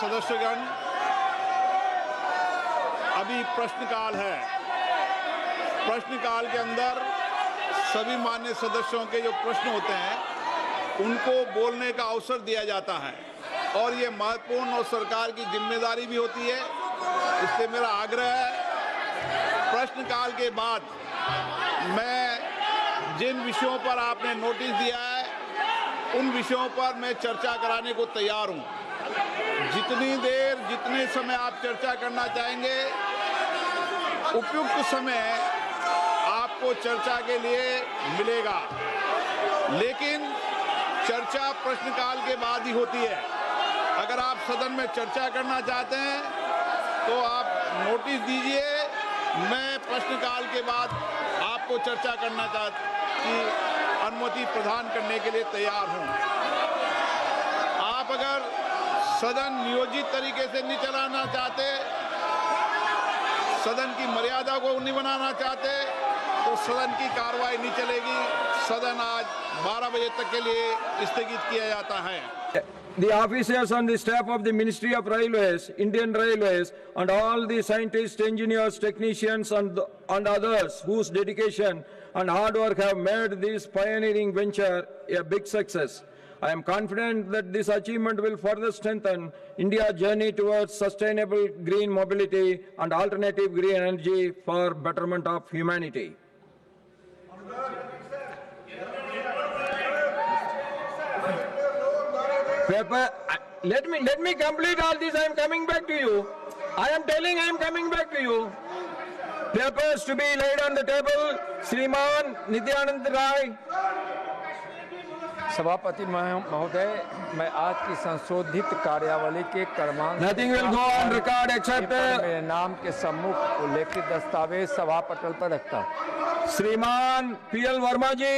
सदस्यगण, अभी प्रश्नकाल है। प्रश्नकाल के अंदर सभी मान्य सदस्यों के जो प्रश्न होते हैं उनको बोलने का अवसर दिया जाता है और ये महत्वपूर्ण और सरकार की जिम्मेदारी भी होती है। इससे मेरा आग्रह है, प्रश्नकाल के बाद मैं जिन विषयों पर आपने नोटिस दिया है उन विषयों पर मैं चर्चा कराने को तैयार हूं। जितनी देर, जितने समय आप चर्चा करना चाहेंगे, उपयुक्त समय आपको चर्चा के लिए मिलेगा, लेकिन चर्चा प्रश्नकाल के बाद ही होती है। अगर आप सदन में चर्चा करना चाहते हैं तो आप नोटिस दीजिए, मैं प्रश्नकाल के बाद आपको चर्चा करना की अनुमति प्रदान करने के लिए तैयार हूं। आप अगर सदन नियोजित तरीके से नहीं चलाना चाहते, सदन की मर्यादा को नहीं बनाना चाहते, तो सदन की कार्रवाई नहीं चलेगी। सदन आज 12 बजे तक के लिए स्थगित किया जाता है। The officers on the staff of the Ministry of Railways, Indian Railways, and all the scientists, engineers, technicians, and others whose dedication and hard work have made this pioneering venture a big success. I am confident that this achievement will further strengthen India's journey towards sustainable green mobility and alternative green energy for betterment of humanity. Let me complete all this. I am coming back to you. I am telling I am coming back to you. Papers to be laid on the table. Shriman Nityanand Rai. सभापति महोदय, मैं आज की संशोधित कार्यावली के क्रमांक Nothing will go on record except मेरे नाम के सम्मुख उल्लेखित दस्तावेज सभा पटल पर रखता हूं। श्रीमान PL वर्मा जी।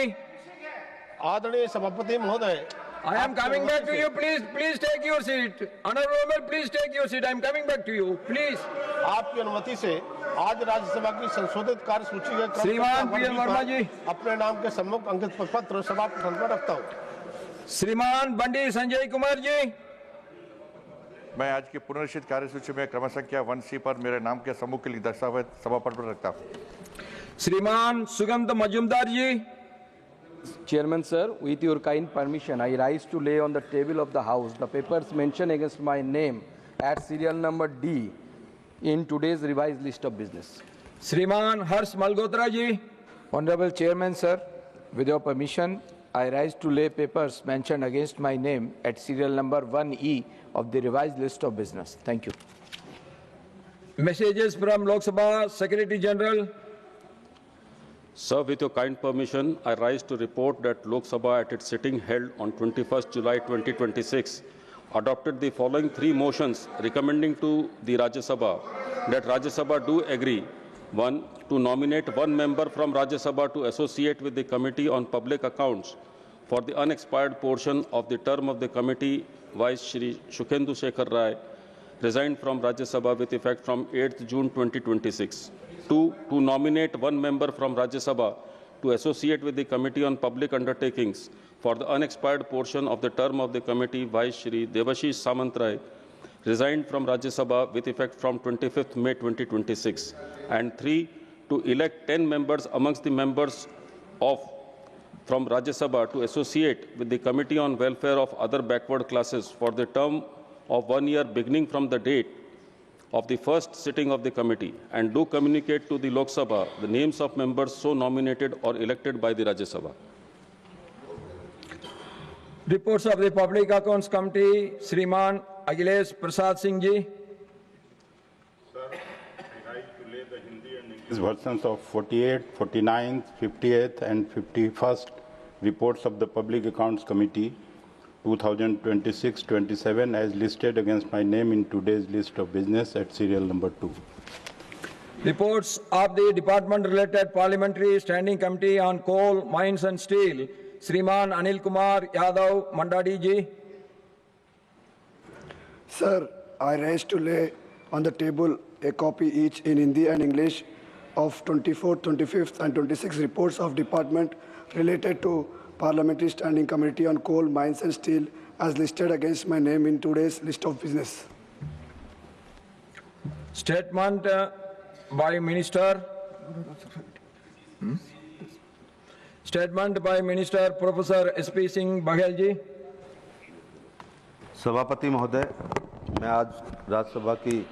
आदरणीय सभापति महोदय, I am coming back to you. Please take your seat. Honorable member, please take your seat. I am coming back to you. Please. आपकी अनुमति से आज राज्यसभा की संशोधित कार्य सूची के श्रीमान PL वर्मा जी अपने नाम के सम्मुख अंकित पत्र सभा पटल पर रखता हूं। श्रीमान बंडी संजय कुमार जी। मैं आज की पुनर्निश्चित कार्य सूची में क्रम संख्या 1C पर मेरे नाम के सम्मुख के लिए दस्तावेज सभा पटल पर रखता हूं। श्रीमान सुगंध मजूमदार जी। Chairman sir, with your kind permission, I rise to lay on the table of the House the papers mentioned against my name at serial number D in today's revised list of business. श्रीमान हर्ष Malhotra ji. Honorable Chairman sir, with your permission, I rise to lay papers mentioned against my name at serial number 1E of the revised list of business. Thank you. Messages from Lok Sabha Secretary General. Sir, with your kind permission, I rise to report that Lok Sabha at its sitting held on 21st July 2026 adopted the following 3 motions recommending to the Rajya Sabha that Rajya Sabha do agree: 1. To nominate 1 member from Rajya Sabha to associate with the Committee on Public Accounts for the unexpired portion of the term of the committee, Vice Shri Shukhendu Shekhar Rai, resigned from Rajya Sabha with effect from 8th June 2026. 2. To nominate 1 member from Rajya Sabha to associate with the Committee on Public Undertakings for the unexpired portion of the term of the committee, Vice Shri Devashish Samantrai, resigned from Rajya Sabha with effect from 25th May 2026. And 3. To elect 10 members amongst the members from Rajya Sabha to associate with the Committee on Welfare of Other Backward Classes for the term of 1 year beginning from the date of the first sitting of the committee, and do communicate to the Lok Sabha the names of members so nominated or elected by the Rajya Sabha. Reports of the Public Accounts Committee. Shriman Akhilesh Prasad Singh ji. Sir, I rise to lay the Hindi and English versions of 48th, 49th, 50th and 51st reports of the Public Accounts Committee 2026-27 as listed against my name in today's list of business at serial number 2. Reports of the Department-related Parliamentary Standing Committee on Coal, Mines and Steel. Shriman Anil Kumar Yadav Mandadi ji. Sir, I rise to lay on the table a copy each in Hindi and English of 24th, 25th and 26th reports of department related to Parliamentary Standing Committee on Coal, Mines and Steel as listed against my name in today's list of business. Statement by Minister. Statement by Minister Professor S.P. Singh Baghel ji. सभापति महोदय, मैं आज राज्यसभा की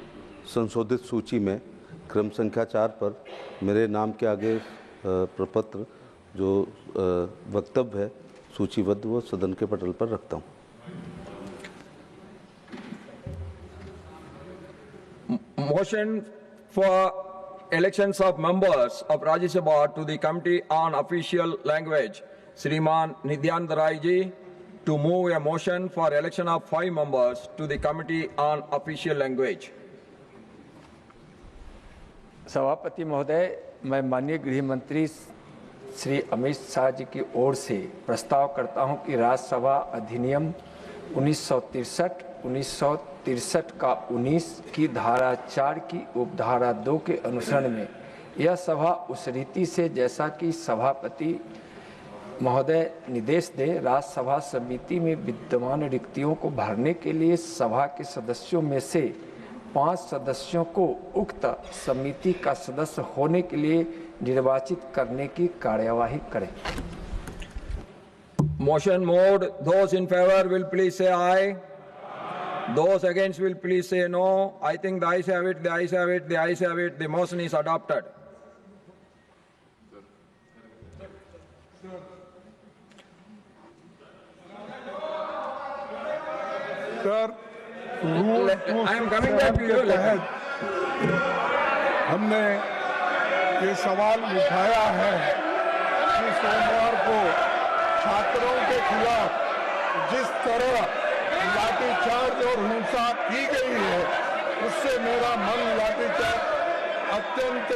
संशोधित सूची में क्रम संख्या 4 पर मेरे नाम के आगे प्रपत्र जो वक्तव्य है सूचीबद्ध वो सदन के पटल पर रखता हूं। Motion for elections of members of Rajya Sabha to the Committee on Official Language. Shriman Nityanand Rai ji to move a motion for election of 5 members to the Committee on Official Language. सभापति महोदय, मैं माननीय गृह मंत्री श्री अमित शाह जी की ओर से प्रस्ताव करता हूं कि राज्यसभा अधिनियम 1963 का 19 की धारा 4 की उपधारा 2 के अनुसरण में यह सभा उस रीति से जैसा कि सभापति महोदय निर्देश दे राज्यसभा समिति में विद्यमान रिक्तियों को भरने के लिए सभा के सदस्यों में से 5 सदस्यों को उक्त समिति का सदस्य होने के लिए निर्वाचित करने की कार्यवाही करें। Motion moved. Those in favor will please say aye. Those against will please say no. I think the ayes have it, the ayes have it, the ayes have it. The motion is adopted. Sir, I am coming back to you. हमने ये सवाल उठाया है कि सोमवार को छात्रों के खिलाफ जिस तरह लाठीचार्ज और हिंसा की गई है उससे मेरा मन लाठीचार्ज अत्यंत